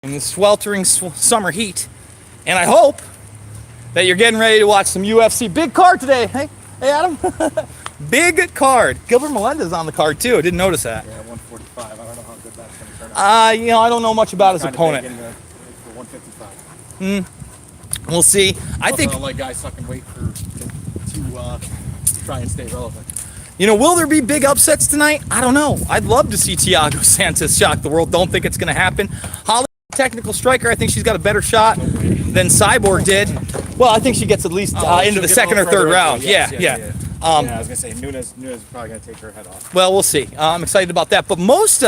in the sweltering summer heat. And I hope that you're getting ready to watch some UFC. Big card today. Hey Adam. Big card. Gilbert Melendez on the card too. I didn't notice that. Yeah, 145. I don't know how good that's going to turn out. I don't know much about his opponent. For 155. We'll see. I think. I don't like guys sucking weight to try and stay relevant. Will there be big upsets tonight? I don't know. I'd love to see Thiago Santos shock the world. Don't think it's going to happen. Holly, technical striker, I think she's got a better shot than Cyborg did. Well, I think she gets at least into the second or third round. Yeah, yeah. I was going to say, Nunes is probably going to take her head off. Well, we'll see. I'm excited about that. But most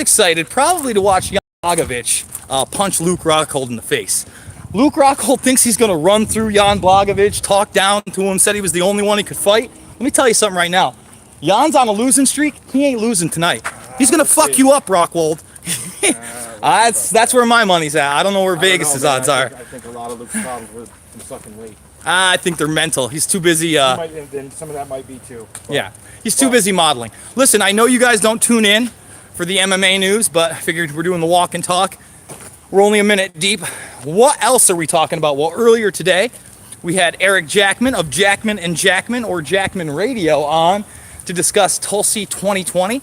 excited probably to watch Jan Blachowicz punch Luke Rockhold in the face. Luke Rockhold thinks he's going to run through Jan Blachowicz, talk down to him, said he was the only one he could fight. Let me tell you something right now. Jan's on a losing streak. He ain't losing tonight. He's going to fuck you up, Rockhold. That's where my money's at. I don't know where Vegas's odds are. I think a lot of Luke's problems were from sucking weight. I think they're mental. He's too busy. And some of that might be too. Yeah, he's too busy modeling. Listen, I know you guys don't tune in for the MMA news, but I figured we're doing the walk and talk. We're only a minute deep. What else are we talking about? Well, earlier today, we had Eric Jackman of Jackman and Jackman, or Jackman Radio, on to discuss Tulsi 2020.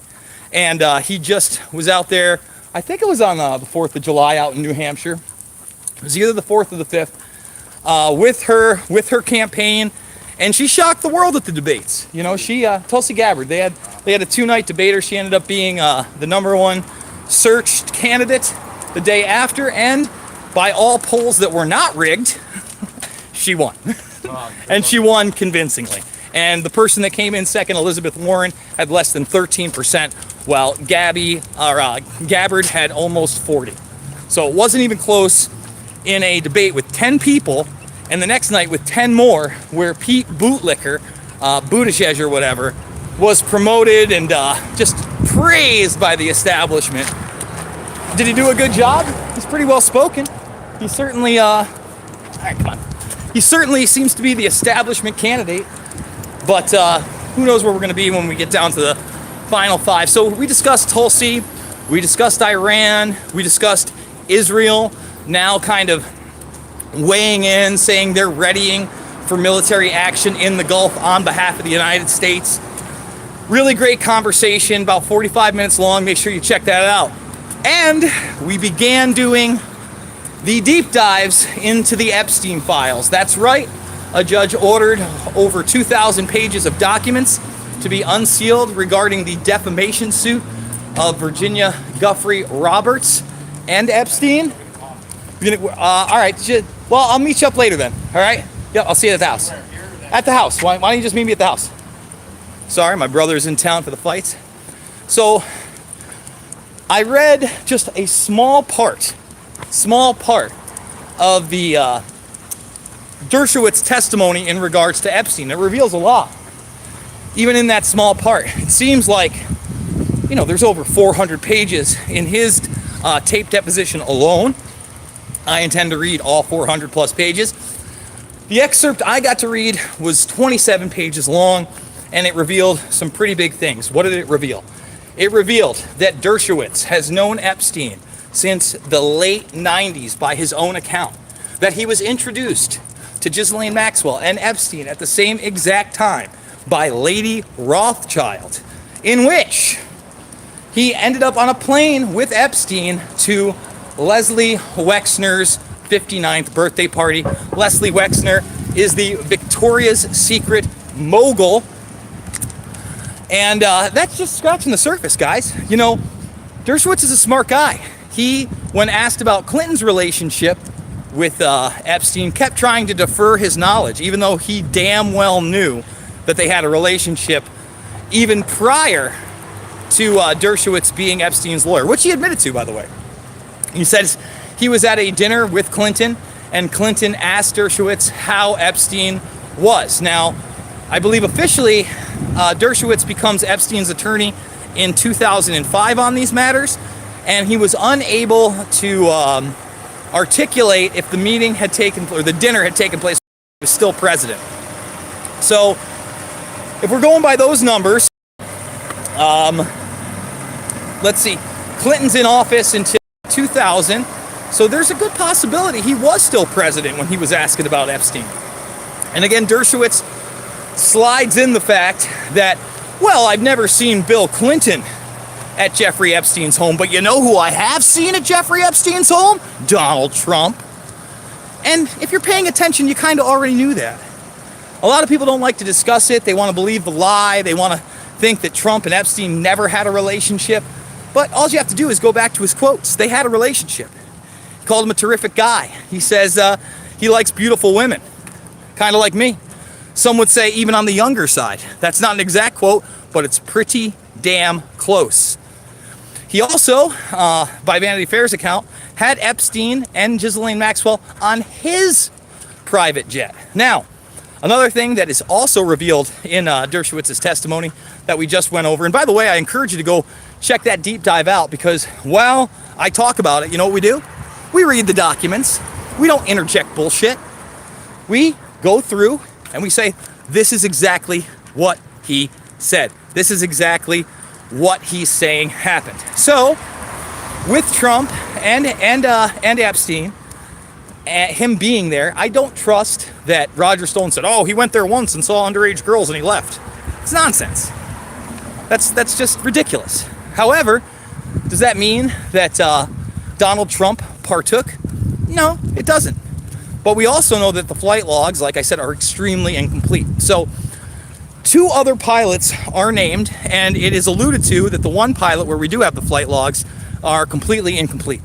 And he just was out there, I think it was on the 4th of July out in New Hampshire. It was either the 4th or the 5th, with her campaign. And she shocked the world at the debates. Tulsi Gabbard, they had a 2-night debater. She ended up being the #1 searched candidate the day after. And by all polls that were not rigged, she won. And she won convincingly. And the person that came in second, Elizabeth Warren, had less than 13%, while Gabbard had almost 40. So it wasn't even close in a debate with 10 people, and the next night with 10 more, where Pete Bootlicker, Buttigieg or whatever, was promoted and just praised by the establishment. Did he do a good job? He's pretty well spoken. He certainly, all right, come on. He certainly seems to be the establishment candidate, but who knows where we're going to be when we get down to the final 5. So we discussed Tulsi, we discussed Iran, we discussed Israel, now kind of weighing in, saying they're readying for military action in the Gulf on behalf of the United States. Really great conversation, about 45 minutes long. Make sure you check that out. And we began doing the deep dives into the Epstein files. That's right. A judge ordered over 2,000 pages of documents to be unsealed regarding the defamation suit of Virginia Giuffre Roberts and Epstein. All right. Well, I'll meet you up later then. All right? Yep, I'll see you at the house. At the house. Why don't you just meet me at the house? Sorry, my brother's in town for the fights. So I read just a small part of the Dershowitz testimony in regards to Epstein. It reveals a lot, even in that small part. It seems like, there's over 400 pages in his tape deposition alone. I intend to read all 400 plus pages. The excerpt I got to read was 27 pages long, and it revealed some pretty big things. What did it reveal? It revealed that Dershowitz has known Epstein since the late 90s by his own account, that he was introduced to Ghislaine Maxwell and Epstein at the same exact time by Lady Rothschild, in which he ended up on a plane with Epstein to Leslie Wexner's 59th birthday party. Leslie Wexner is the Victoria's Secret mogul. And that's just scratching the surface, guys. Dershowitz is a smart guy. He, when asked about Clinton's relationship with Epstein, kept trying to defer his knowledge, even though he damn well knew that they had a relationship even prior to Dershowitz being Epstein's lawyer, which he admitted to, by the way. He says he was at a dinner with Clinton, and Clinton asked Dershowitz how Epstein was. Now, I believe officially Dershowitz becomes Epstein's attorney in 2005 on these matters, and he was unable to articulate if the meeting had taken, or the dinner had taken place, when he was still president. So, if we're going by those numbers, let's see, Clinton's in office until 2000. So there's a good possibility he was still president when he was asking about Epstein. And again, Dershowitz slides in the fact that, well, I've never seen Bill Clinton at Jeffrey Epstein's home, but you know who I have seen at Jeffrey Epstein's home? Donald Trump. And if you're paying attention, you kind of already knew that. A lot of people don't like to discuss it. They want to believe the lie. They want to think that Trump and Epstein never had a relationship. But all you have to do is go back to his quotes. They had a relationship. He called him a terrific guy. He says he likes beautiful women, kind of like me. Some would say even on the younger side. That's not an exact quote, but it's pretty damn close. He also, by Vanity Fair's account, had Epstein and Ghislaine Maxwell on his private jet. Now, another thing that is also revealed in Dershowitz's testimony that we just went over, and by the way, I encourage you to go check that deep dive out, because while I talk about it, you know what we do? We read the documents. We don't interject bullshit. We go through and we say, this is exactly what he said. This is exactly what he's saying happened. So, with Trump and Epstein, him being there, I don't trust that Roger Stone said, oh, he went there once and saw underage girls and he left. It's nonsense. That's just ridiculous. However, does that mean that Donald Trump partook? No, it doesn't. But we also know that the flight logs, like I said, are extremely incomplete. So 2 other pilots are named, and it is alluded to that the one pilot where we do have the flight logs are completely incomplete.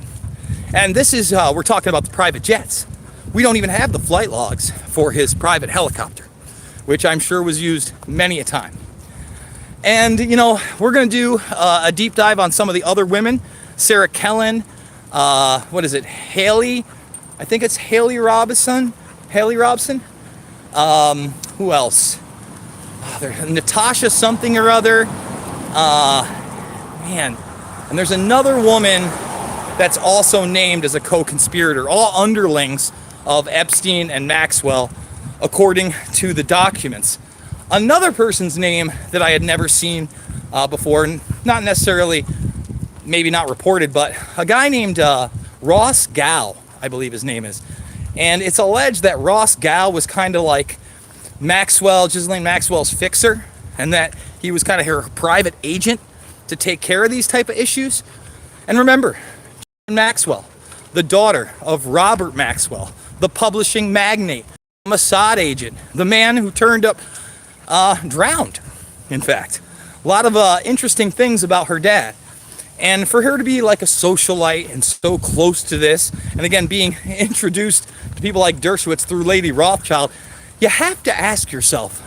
And this is, we're talking about the private jets. We don't even have the flight logs for his private helicopter, which I'm sure was used many a time. And, you know, we're going to do a deep dive on some of the other women. Sarah Kellen, Haley, I think it's Haley Robson. Who else? Natasha something or other. And there's another woman that's also named as a co-conspirator, all underlings of Epstein and Maxwell, according to the documents. Another person's name that I had never seen before, not necessarily, maybe not reported, but a guy named Ross Gow, I believe his name is. And it's alleged that Ross Gow was kind of like Ghislaine Maxwell's fixer, and that he was kind of her private agent to take care of these type of issues. And remember, Maxwell, the daughter of Robert Maxwell, the publishing magnate, Mossad agent, the man who turned up drowned, in fact. A lot of interesting things about her dad. And for her to be like a socialite and so close to this, and again, being introduced to people like Dershowitz through Lady Rothschild, you have to ask yourself,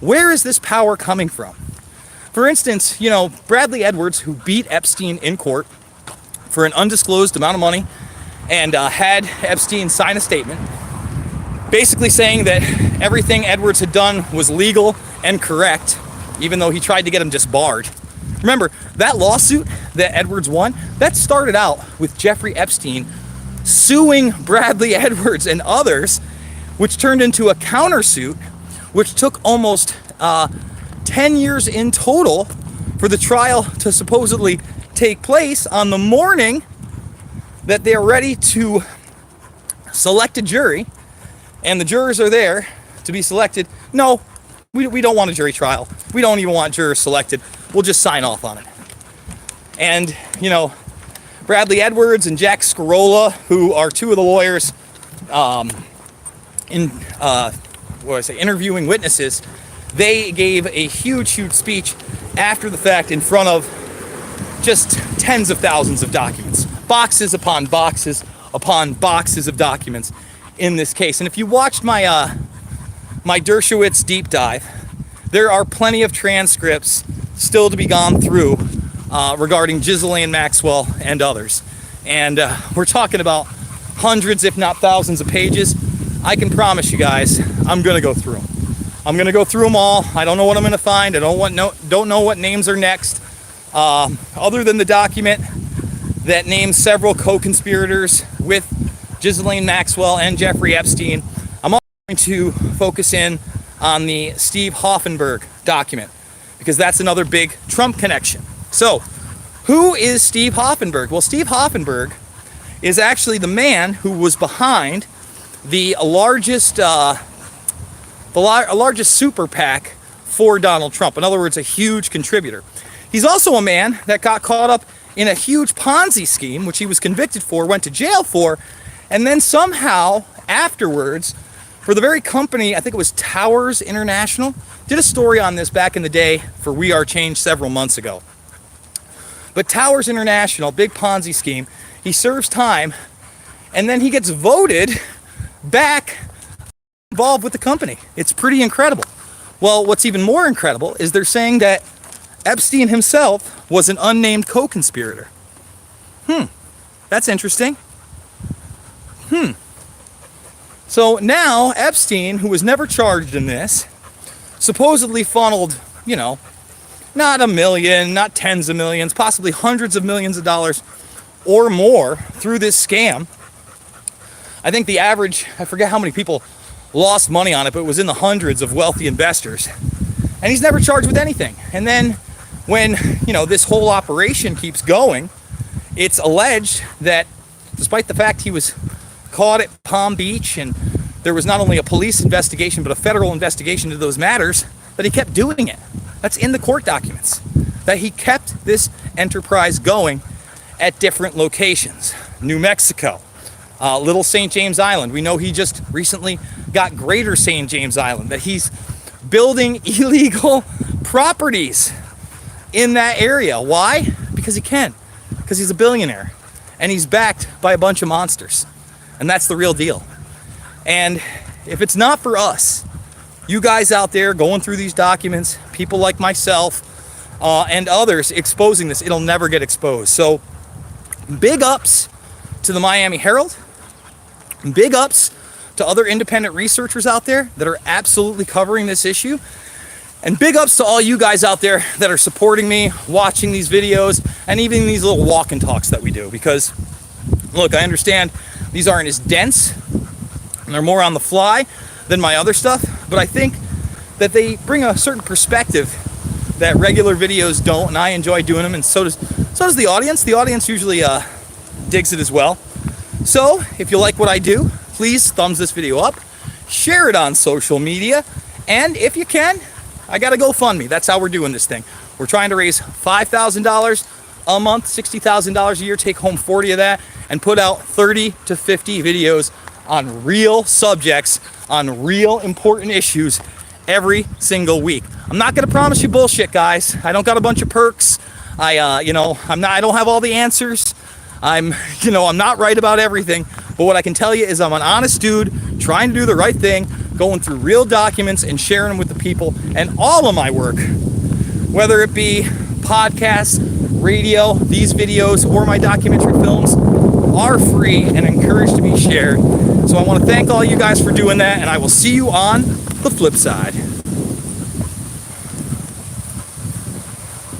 where is this power coming from? For instance, you know, Bradley Edwards, who beat Epstein in court for an undisclosed amount of money and had Epstein sign a statement basically saying that everything Edwards had done was legal and correct, even though he tried to get him disbarred. Remember, that lawsuit that Edwards won, that started out with Jeffrey Epstein suing Bradley Edwards and others, which turned into a countersuit, which took almost 10 years in total for the trial to supposedly take place on the morning that they're ready to select a jury, and the jurors are there to be selected. No, we don't want a jury trial. We don't even want jurors selected. We'll just sign off on it. And, you know, Bradley Edwards and Jack Scarola, who are 2 of the lawyers interviewing witnesses, they gave a huge speech after the fact in front of just tens of thousands of documents. Boxes upon boxes upon boxes of documents in this case. And if you watched my my Dershowitz deep dive, there are plenty of transcripts still to be gone through regarding Ghislaine Maxwell and others. And we're talking about hundreds, if not thousands of pages. I can promise you guys, I'm going to go through them. I'm going to go through them all. I don't know what I'm going to find. I don't know what names are next. Other than the document that names several co-conspirators with Ghislaine Maxwell and Jeffrey Epstein, I'm also going to focus in on the Steve Hoffenberg document, because that's another big Trump connection. So, who is Steve Hoffenberg? Well, Steve Hoffenberg is actually the man who was behind the largest largest super PAC for Donald Trump. In other words, a huge contributor. He's also a man that got caught up in a huge Ponzi scheme, which he was convicted for, went to jail for, and then somehow afterwards, for the very company, I think it was Towers International, did a story on this back in the day for We Are Change several months ago. But Towers International, big Ponzi scheme, he serves time, and then he gets voted back involved with the company. It's pretty incredible. Well, what's even more incredible is they're saying that Epstein himself was an unnamed co-conspirator. That's interesting. So now Epstein, who was never charged in this, supposedly funneled, not $1 million, not tens of millions, possibly hundreds of millions of dollars or more through this scam. I think the average, I forget how many people lost money on it, but it was in the hundreds of wealthy investors. And he's never charged with anything. And then when, this whole operation keeps going, it's alleged that despite the fact he was caught at Palm Beach and there was not only a police investigation but a federal investigation into those matters, that he kept doing it. That's in the court documents, that he kept this enterprise going at different locations. New Mexico, Little St. James Island. We know he just recently got Greater St. James Island, that he's building illegal properties in that area. Why? Because he can. Because he's a billionaire and he's backed by a bunch of monsters. And that's the real deal. And if it's not for us, you guys out there going through these documents, people like myself and others exposing this, it'll never get exposed. So big ups to the Miami Herald. Big ups to other independent researchers out there that are absolutely covering this issue. And big ups to all you guys out there that are supporting me, watching these videos, and even these little walk and talks that we do. Because, look, I understand these aren't as dense, and they're more on the fly than my other stuff, but I think that they bring a certain perspective that regular videos don't, and I enjoy doing them, and so does the audience. The audience usually digs it as well. So, if you like what I do, please thumbs this video up, share it on social media, and if you can, I got a GoFundMe. That's how we're doing this thing. We're trying to raise $5,000 a month, $60,000 a year, take home 40 of that, and put out 30 to 50 videos on real subjects, on real important issues every single week. I'm not going to promise you bullshit, guys. I don't got a bunch of perks. I don't have all the answers. I'm not right about everything, but what I can tell you is I'm an honest dude trying to do the right thing, going through real documents and sharing them with the people. And all of my work, whether it be podcasts, radio, these videos, or my documentary films, are free and encouraged to be shared. So I want to thank all you guys for doing that, and I will see you on the flip side.